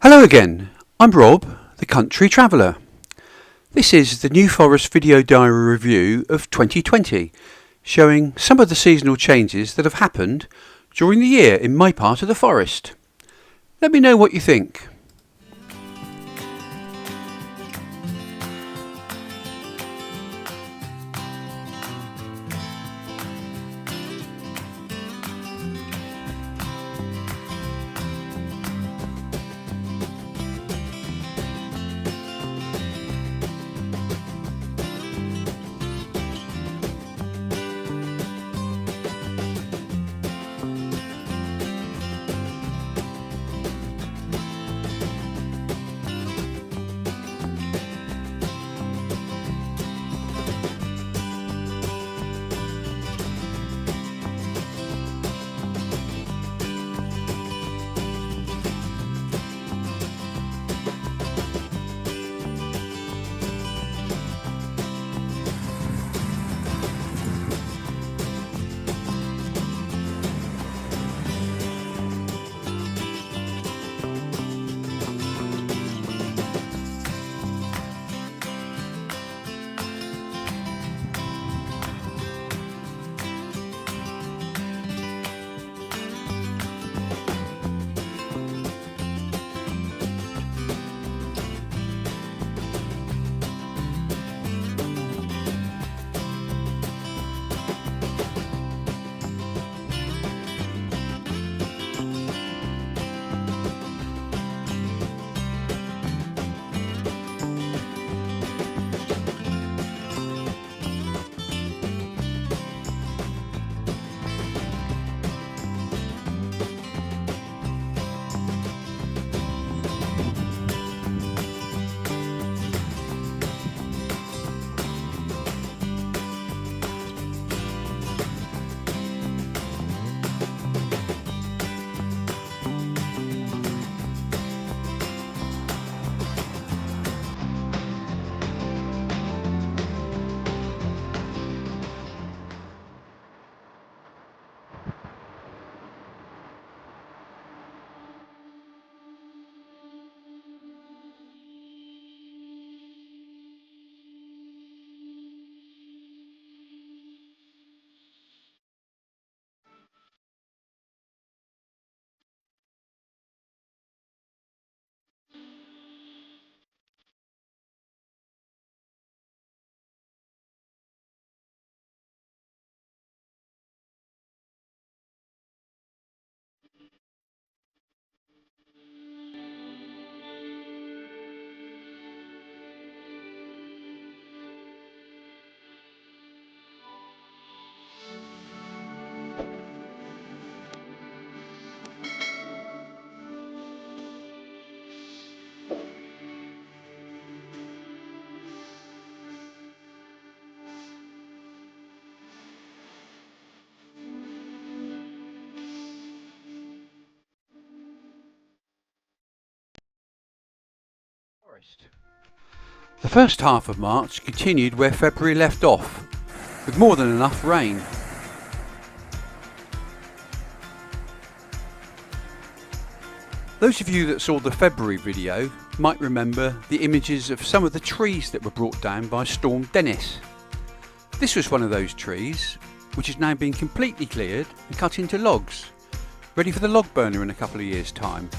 Hello again, I'm Rob, the Country Traveller. This is the New Forest Video Diary Review of 2020, showing some of the seasonal changes that have happened during the year in my part of the forest. Let me know what you think. The first half of March continued where February left off, with more than enough rain. Those of you that saw the February video might remember the images of some of the trees that were brought down by Storm Dennis. This was one of those trees, which has now been completely cleared and cut into logs, ready for the log burner in a couple of years' time,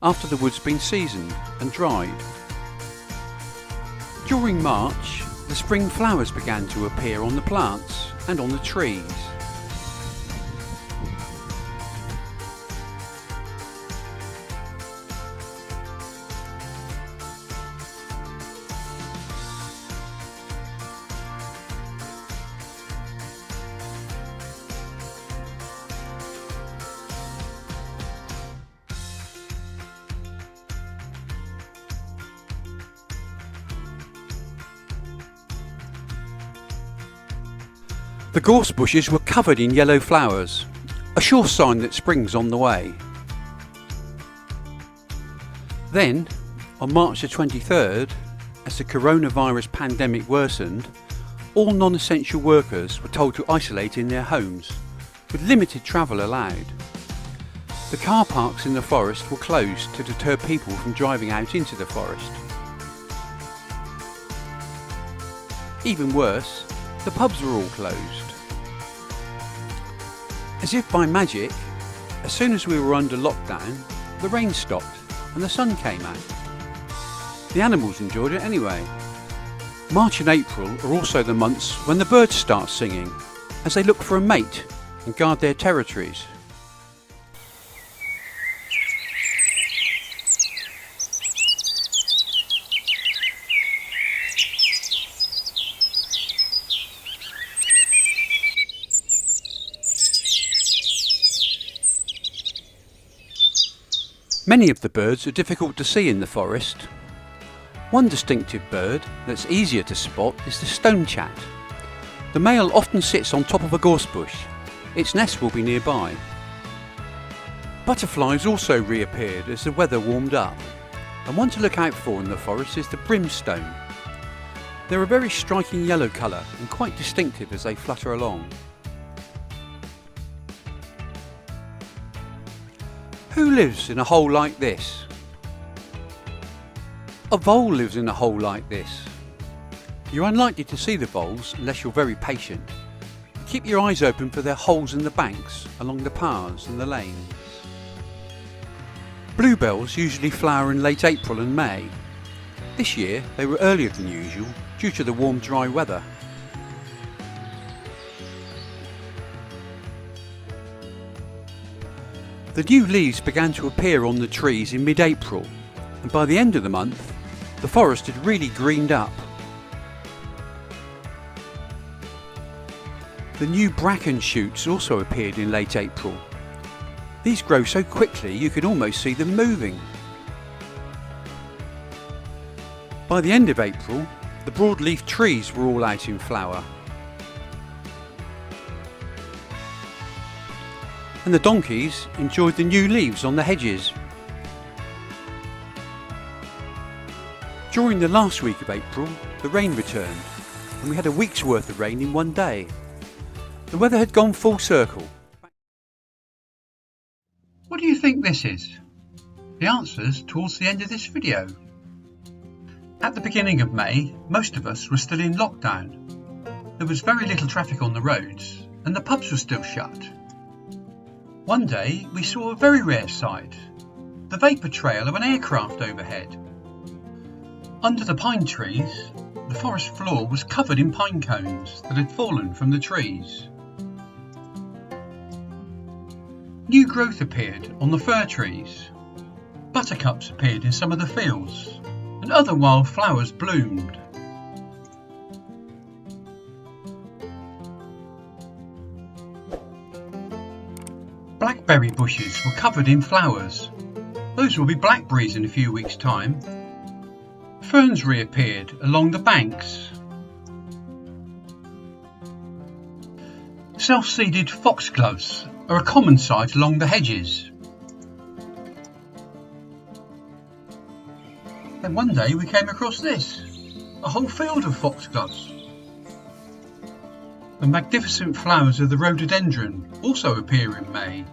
after the wood's been seasoned and dried. During March, the spring flowers began to appear on the plants and on the trees. The gorse bushes were covered in yellow flowers, a sure sign that spring's on the way. Then, on March the 23rd, as the coronavirus pandemic worsened, all non-essential workers were told to isolate in their homes, with limited travel allowed. The car parks in the forest were closed to deter people from driving out into the forest. Even worse, the pubs were all closed. As if by magic, as soon as we were under lockdown, the rain stopped and the sun came out. The animals enjoyed it anyway. March and April are also the months when the birds start singing, as they look for a mate and guard their territories. Many of the birds are difficult to see in the forest. One distinctive bird that's easier to spot is the stonechat. The male often sits on top of a gorse bush. Its nest will be nearby. Butterflies also reappeared as the weather warmed up, and one to look out for in the forest is the brimstone. They're a very striking yellow colour and quite distinctive as they flutter along. Who lives in a hole like this? A vole lives in a hole like this. You're unlikely to see the voles unless you're very patient. Keep your eyes open for their holes in the banks, along the paths and the lanes. Bluebells usually flower in late April and May. This year they were earlier than usual due to the warm, dry weather. The new leaves began to appear on the trees in mid-April, and by the end of the month, the forest had really greened up. The new bracken shoots also appeared in late April. These grow so quickly you can almost see them moving. By the end of April, the broadleaf trees were all out in flower. And the donkeys enjoyed the new leaves on the hedges. During the last week of April, the rain returned, and we had a week's worth of rain in one day. The weather had gone full circle. What do you think this is? The answer's towards the end of this video. At the beginning of May, most of us were still in lockdown. There was very little traffic on the roads, and the pubs were still shut. One day we saw a very rare sight, the vapour trail of an aircraft overhead. Under the pine trees, the forest floor was covered in pine cones that had fallen from the trees. New growth appeared on the fir trees. Buttercups appeared in some of the fields, and other wild flowers bloomed. Blackberry bushes were covered in flowers. Those will be blackberries in a few weeks' time. Ferns reappeared along the banks. Self-seeded foxgloves are a common sight along the hedges. Then one day we came across this, a whole field of foxgloves. The magnificent flowers of the rhododendron also appear in May.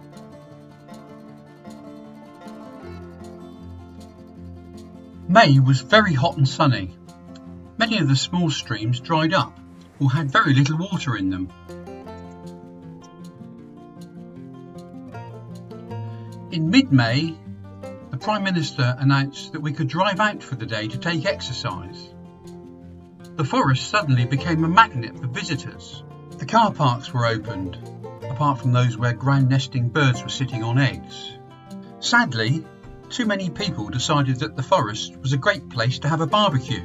May was very hot and sunny. Many of the small streams dried up or had very little water in them. In mid-May, the Prime Minister announced that we could drive out for the day to take exercise. The forest suddenly became a magnet for visitors. The car parks were opened, apart from those where ground nesting birds were sitting on eggs. Sadly, too many people decided that the forest was a great place to have a barbecue.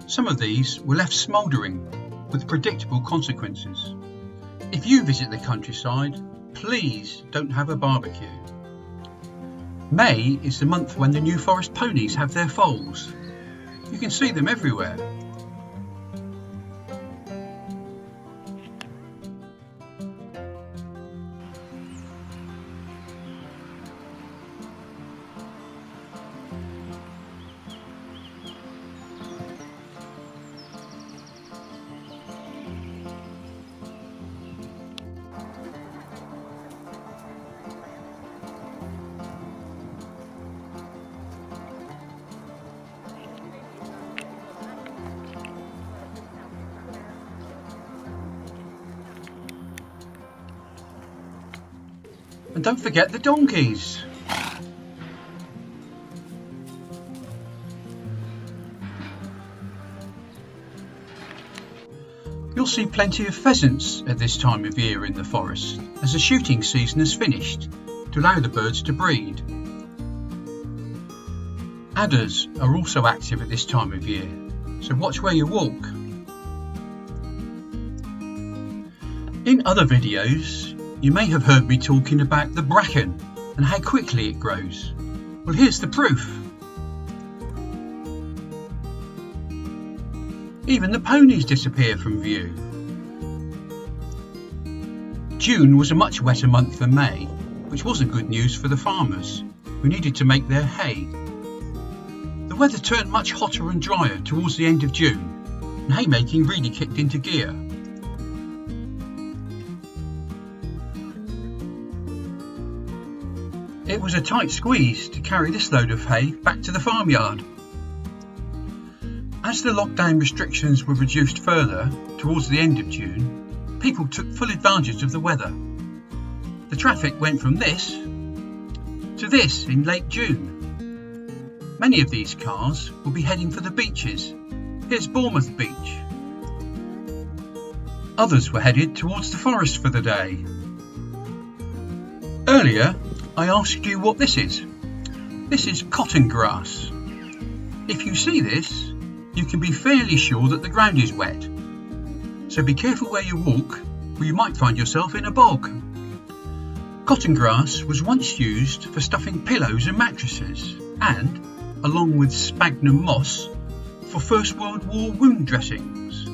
Some of these were left smouldering, with predictable consequences. If you visit the countryside, please don't have a barbecue. May is the month when the new forest ponies have their foals. You can see them everywhere. And don't forget the donkeys. You'll see plenty of pheasants at this time of year in the forest, as the shooting season has finished to allow the birds to breed. Adders are also active at this time of year, so watch where you walk. In other videos, you may have heard me talking about the bracken and how quickly it grows. Well, here's the proof. Even the ponies disappear from view. June was a much wetter month than May, which wasn't good news for the farmers, who needed to make their hay. The weather turned much hotter and drier towards the end of June, and haymaking really kicked into gear. It was a tight squeeze to carry this load of hay back to the farmyard. As the lockdown restrictions were reduced further towards the end of June, people took full advantage of the weather. The traffic went from this to this in late June. Many of these cars will be heading for the beaches. Here's Bournemouth Beach. Others were headed towards the forest for the day. Earlier, I asked you what this is. This is cotton grass. If you see this, you can be fairly sure that the ground is wet. So be careful where you walk, or you might find yourself in a bog. Cotton grass was once used for stuffing pillows and mattresses, and, along with sphagnum moss, for First World War wound dressings.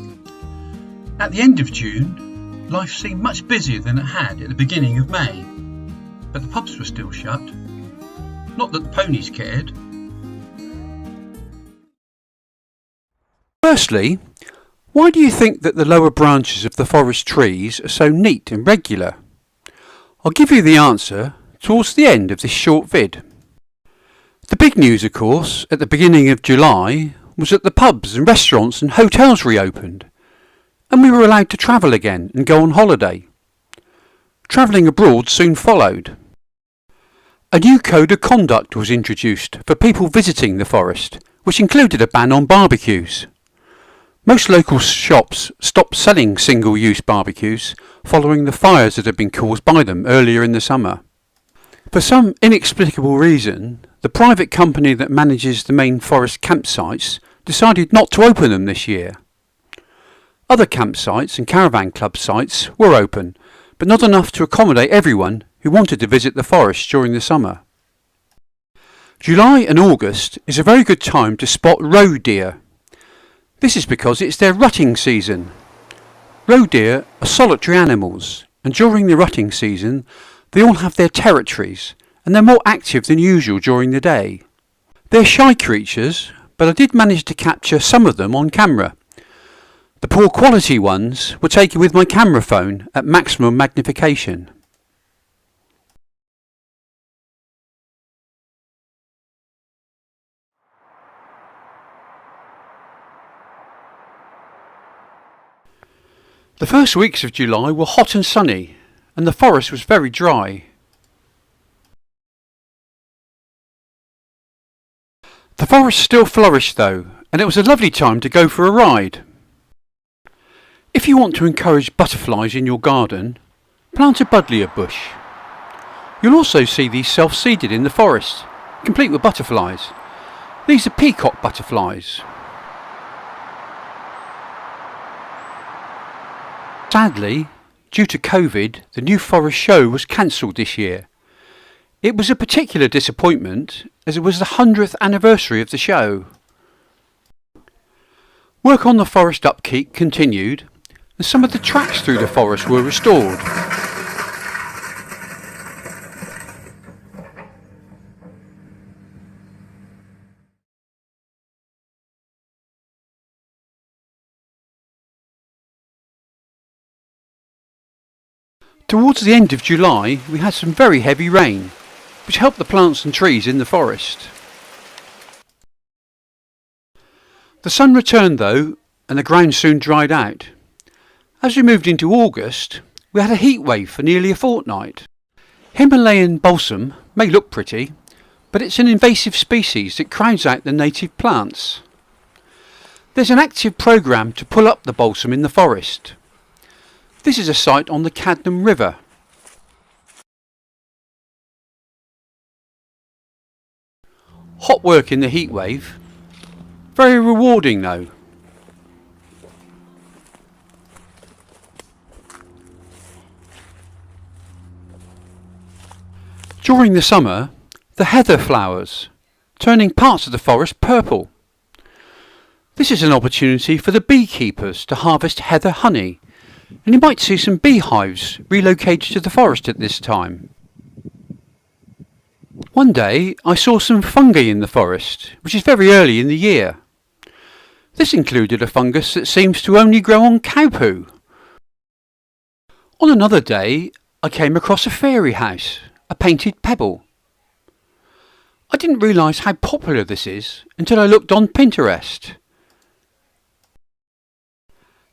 At the end of June, life seemed much busier than it had at the beginning of May, but the pubs were still shut. Not that the ponies cared. Firstly, why do you think that the lower branches of the forest trees are so neat and regular? I'll give you the answer towards the end of this short vid. The big news, of course, at the beginning of July was that the pubs and restaurants and hotels reopened, and we were allowed to travel again and go on holiday. Travelling abroad soon followed. A new code of conduct was introduced for people visiting the forest, which included a ban on barbecues. Most local shops stopped selling single-use barbecues following the fires that had been caused by them earlier in the summer. For some inexplicable reason, the private company that manages the main forest campsites decided not to open them this year. Other campsites and caravan club sites were open, but not enough to accommodate everyone who wanted to visit the forest during the summer. July and August is a very good time to spot roe deer. This is because it's their rutting season. Roe deer are solitary animals, and during the rutting season they all have their territories, and they're more active than usual during the day. They're shy creatures, but I did manage to capture some of them on camera. The poor quality ones were taken with my camera phone at maximum magnification. The first weeks of July were hot and sunny, and the forest was very dry. The forest still flourished though, and it was a lovely time to go for a ride. If you want to encourage butterflies in your garden, plant a buddleia bush. You'll also see these self-seeded in the forest, complete with butterflies. These are peacock butterflies. Sadly, due to COVID, the New Forest show was cancelled this year. It was a particular disappointment as it was the 100th anniversary of the show. Work on the forest upkeep continued, and some of the tracks through the forest were restored. Towards the end of July, we had some very heavy rain, which helped the plants and trees in the forest. The sun returned though, and the ground soon dried out. As we moved into August, we had a heat wave for nearly a fortnight. Himalayan balsam may look pretty, but it's an invasive species that crowds out the native plants. There's an active programme to pull up the balsam in the forest. This is a site on the Cadnam River. Hot work in the heatwave. Very rewarding though. During the summer, the heather flowers, turning parts of the forest purple. This is an opportunity for the beekeepers to harvest heather honey, and you might see some beehives relocated to the forest at this time. One day I saw some fungi in the forest, which is very early in the year. This included a fungus that seems to only grow on cow poo. On another day I came across a fairy house, a painted pebble. I didn't realise how popular this is until I looked on Pinterest.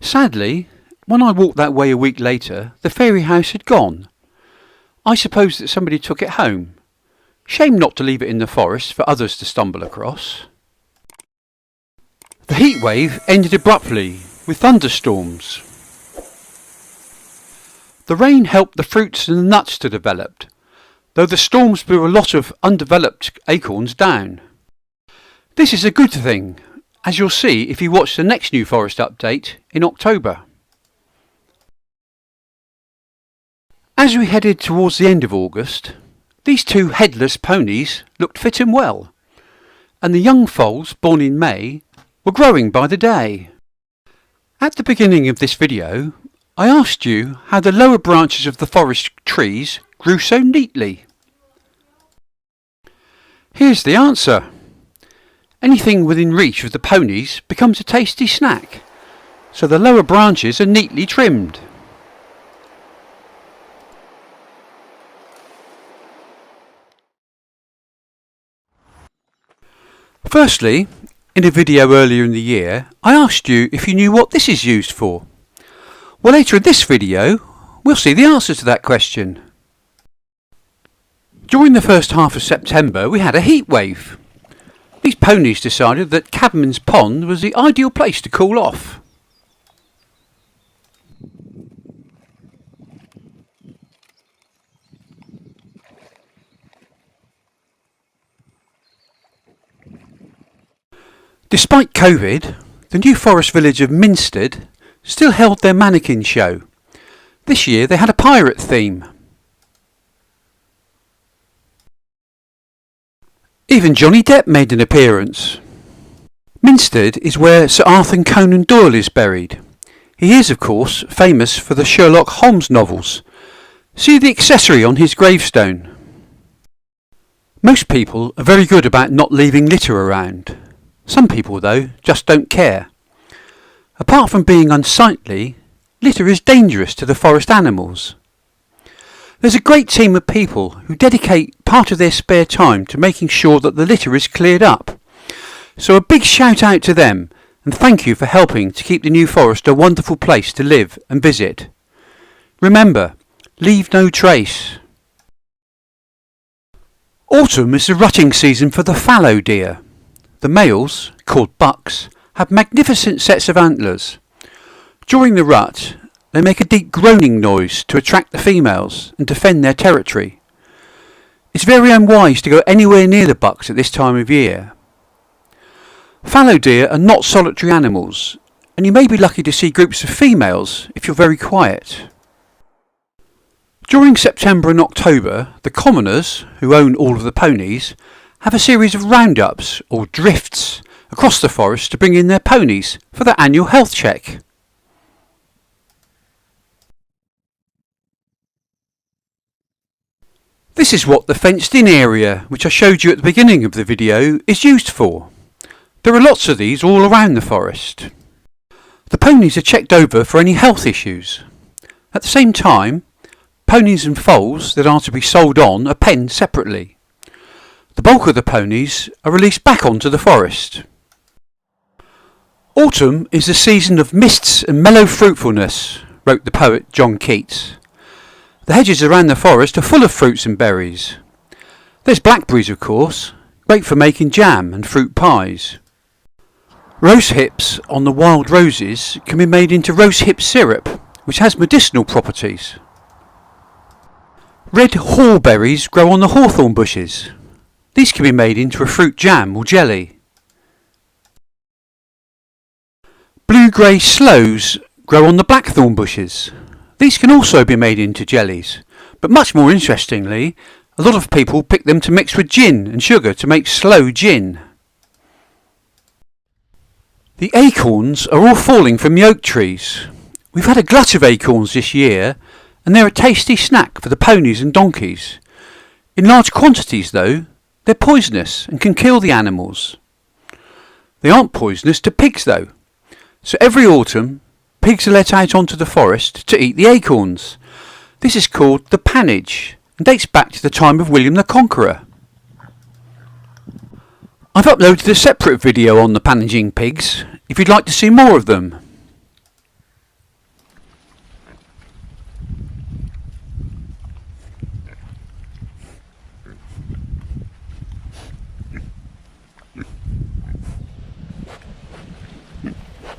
Sadly, when I walked that way a week later, the fairy house had gone. I suppose that somebody took it home. Shame not to leave it in the forest for others to stumble across. The heatwave ended abruptly with thunderstorms. The rain helped the fruits and the nuts to develop, though the storms blew a lot of undeveloped acorns down. This is a good thing, as you'll see if you watch the next New Forest update in October. As we headed towards the end of August, these two headless ponies looked fit and well, and the young foals born in May were growing by the day. At the beginning of this video, I asked you how the lower branches of the forest trees grew so neatly. Here's the answer. Anything within reach of the ponies becomes a tasty snack, so the lower branches are neatly trimmed. Firstly, in a video earlier in the year, I asked you if you knew what this is used for. Well, later in this video, we'll see the answer to that question. During the first half of September, we had a heat wave. These ponies decided that Cadman's Pond was the ideal place to cool off. Despite COVID, the New Forest village of Minstead still held their mannequin show. This year they had a pirate theme. Even Johnny Depp made an appearance. Minstead is where Sir Arthur Conan Doyle is buried. He is, of course, famous for the Sherlock Holmes novels. See the accessory on his gravestone. Most people are very good about not leaving litter around. Some people, though, just don't care. Apart from being unsightly, litter is dangerous to the forest animals. There's a great team of people who dedicate part of their spare time to making sure that the litter is cleared up. So a big shout out to them, and thank you for helping to keep the New Forest a wonderful place to live and visit. Remember, leave no trace. Autumn is the rutting season for the fallow deer. The males, called bucks, have magnificent sets of antlers. During the rut, they make a deep groaning noise to attract the females and defend their territory. It's very unwise to go anywhere near the bucks at this time of year. Fallow deer are not solitary animals, and you may be lucky to see groups of females if you're very quiet. During September and October, the commoners, who own all of the ponies, have a series of roundups, or drifts, across the forest to bring in their ponies for their annual health check. This is what the fenced-in area, which I showed you at the beginning of the video, is used for. There are lots of these all around the forest. The ponies are checked over for any health issues. At the same time, ponies and foals that are to be sold on are penned separately. The bulk of the ponies are released back onto the forest. Autumn is the season of mists and mellow fruitfulness, wrote the poet John Keats. The hedges around the forest are full of fruits and berries. There's blackberries, of course, great for making jam and fruit pies. Rose hips on the wild roses can be made into rose hip syrup, which has medicinal properties. Red hallberries grow on the hawthorn bushes. These can be made into a fruit jam or jelly. Blue-grey sloes grow on the blackthorn bushes. These can also be made into jellies, but much more interestingly, a lot of people pick them to mix with gin and sugar to make sloe gin. The acorns are all falling from the oak trees. We've had a glut of acorns this year, and they're a tasty snack for the ponies and donkeys. In large quantities though, they're poisonous and can kill the animals. They aren't poisonous to pigs though, so every autumn pigs are let out onto the forest to eat the acorns. This is called the pannage and dates back to the time of William the Conqueror. I've uploaded a separate video on the pannaging pigs if you'd like to see more of them.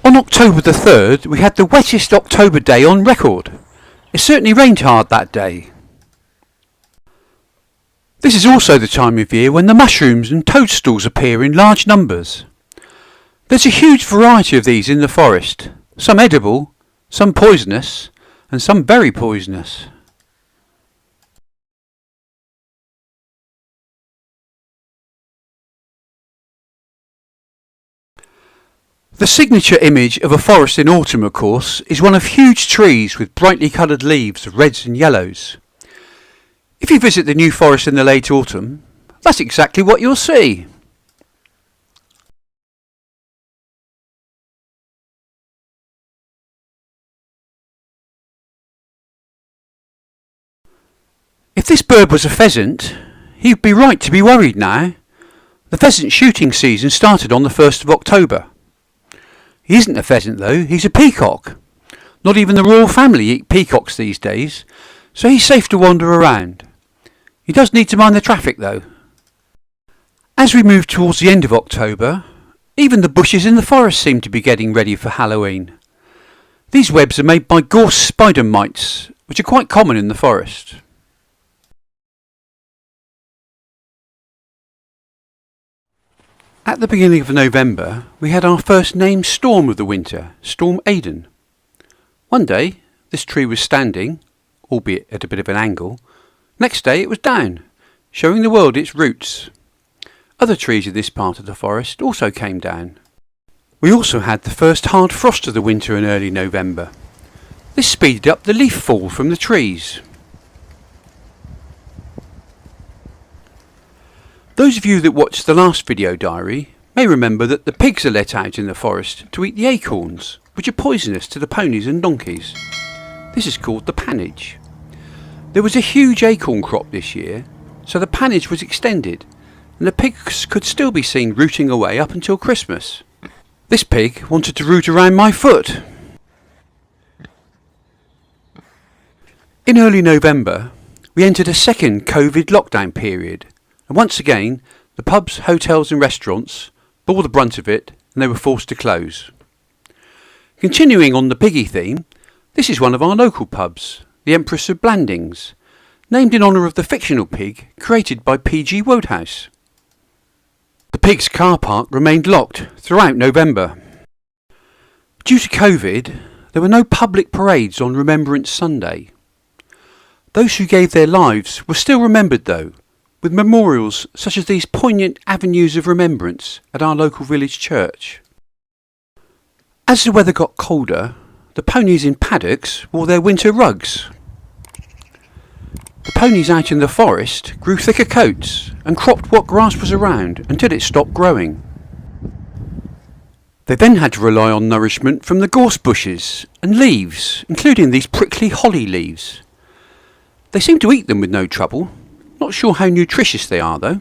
On October the 3rd, we had the wettest October day on record. It certainly rained hard that day. This is also the time of year when the mushrooms and toadstools appear in large numbers. There's a huge variety of these in the forest, some edible, some poisonous, and some very poisonous. The signature image of a forest in autumn, of course, is one of huge trees with brightly coloured leaves of reds and yellows. If you visit the New Forest in the late autumn, that's exactly what you'll see. If this bird was a pheasant, he'd be right to be worried now. The pheasant shooting season started on the 1st of October. He isn't a pheasant though, he's a peacock. Not even the royal family eat peacocks these days, so he's safe to wander around. He does need to mind the traffic though. As we move towards the end of October, even the bushes in the forest seem to be getting ready for Halloween. These webs are made by gorse spider mites, which are quite common in the forest. At the beginning of November, we had our first named storm of the winter, Storm Aidan. One day, this tree was standing, albeit at a bit of an angle. Next day it was down, showing the world its roots. Other trees in this part of the forest also came down. We also had the first hard frost of the winter in early November. This speeded up the leaf fall from the trees. Those of you that watched the last video diary may remember that the pigs are let out in the forest to eat the acorns, which are poisonous to the ponies and donkeys. This is called the pannage. There was a huge acorn crop this year, so the pannage was extended, and the pigs could still be seen rooting away up until Christmas. This pig wanted to root around my foot. In early November, we entered a second COVID lockdown period, and once again, the pubs, hotels and restaurants bore the brunt of it, and they were forced to close. Continuing on the piggy theme, this is one of our local pubs, the Empress of Blandings, named in honour of the fictional pig created by P.G. Wodehouse. The pig's car park remained locked throughout November. Due to COVID, there were no public parades on Remembrance Sunday. Those who gave their lives were still remembered though, with memorials such as these poignant avenues of remembrance at our local village church. As the weather got colder, the ponies in paddocks wore their winter rugs. The ponies out in the forest grew thicker coats and cropped what grass was around until it stopped growing. They then had to rely on nourishment from the gorse bushes and leaves, including these prickly holly leaves. They seem to eat them with no trouble. Not sure how nutritious they are though.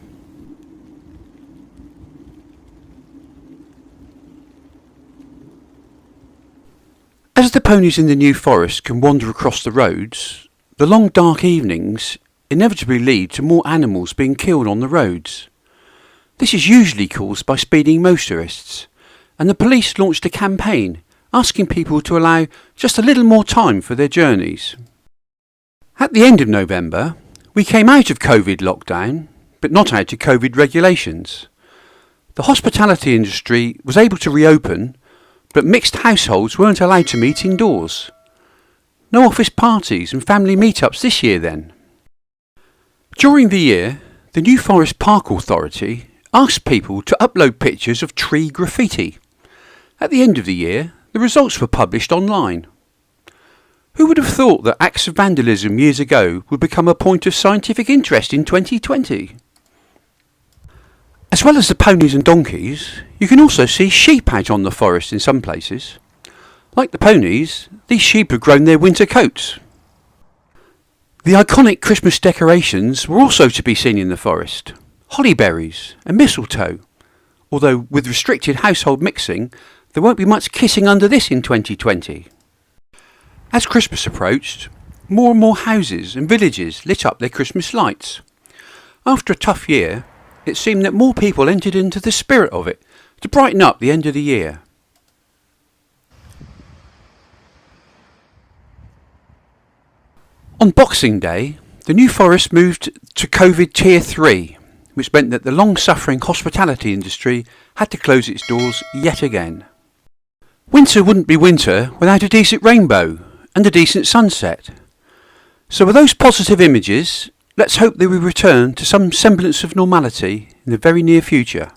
As the ponies in the New Forest can wander across the roads, the long dark evenings inevitably lead to more animals being killed on the roads. This is usually caused by speeding motorists, and the police launched a campaign asking people to allow just a little more time for their journeys. At the end of November, we came out of COVID lockdown, but not out of COVID regulations. The hospitality industry was able to reopen, but mixed households weren't allowed to meet indoors. No office parties and family meetups this year then. During the year, the New Forest Park Authority asked people to upload pictures of tree graffiti. At the end of the year, the results were published online. Who would have thought that acts of vandalism years ago would become a point of scientific interest in 2020? As well as the ponies and donkeys, you can also see sheep out on the forest in some places. Like the ponies, these sheep have grown their winter coats. The iconic Christmas decorations were also to be seen in the forest. Holly berries and mistletoe, although with restricted household mixing, there won't be much kissing under this in 2020. As Christmas approached, more and more houses and villages lit up their Christmas lights. After a tough year, it seemed that more people entered into the spirit of it to brighten up the end of the year. On Boxing Day, the New Forest moved to COVID Tier 3, which meant that the long-suffering hospitality industry had to close its doors yet again. Winter wouldn't be winter without a decent rainbow and a decent sunset. So with those positive images, let's hope that we return to some semblance of normality in the very near future.